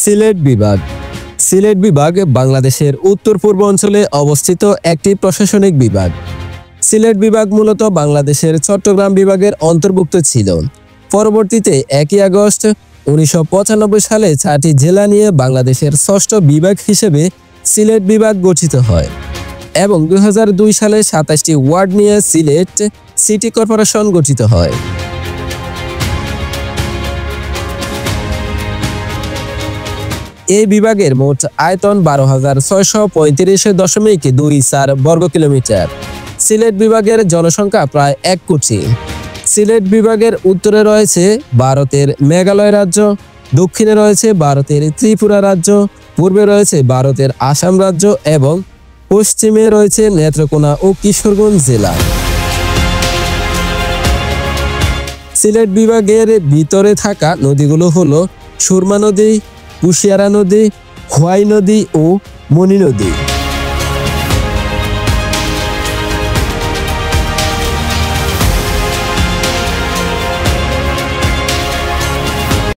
সিলেট বিভাগ। সিলেট বিভাগ বাংলাদেশের উত্তর পূর্ব অঞ্চলে অবস্থিত একটি প্রশাসনিক বিভাগ। সিলেট বিভাগ মূলত বাংলাদেশের চট্টগ্রাম বিভাগের অন্তর্ভুক্ত ছিল। পরবর্তীতে 1 আগস্ট 1995 সালে 4টি জেলা নিয়ে বাংলাদেশের ষষ্ঠ বিভাগ হিসেবে সিলেট বিভাগ গঠিত হয় এবং 2002 সালে 27টি ওয়ার্ড নিয়ে সিলেট সিটি কর্পোরেশন গঠিত হয়। এই বিভাগের মোট আয়তন 12,635.24 বর্গ কিলোমিটার। সিলেট বিভাগের জনসংখ্যা প্রায় 1 কোটি। সিলেট বিভাগের উত্তরে রয়েছে ভারতের মেঘালয় রাজ্য, দক্ষিণে রয়েছে ভারতের ত্রিপুরা রাজ্য, পূর্বে রয়েছে ভারতের আসাম রাজ্য এবং পশ্চিমে রয়েছে নেত্রকোনা ও কিশোরগঞ্জ জেলা। সিলেট বিভাগের ভিতরে থাকা নদীগুলো হলো সুরমা নদী, কুশিয়ারা নদী, খোয়াই নদী ও মনি নদী।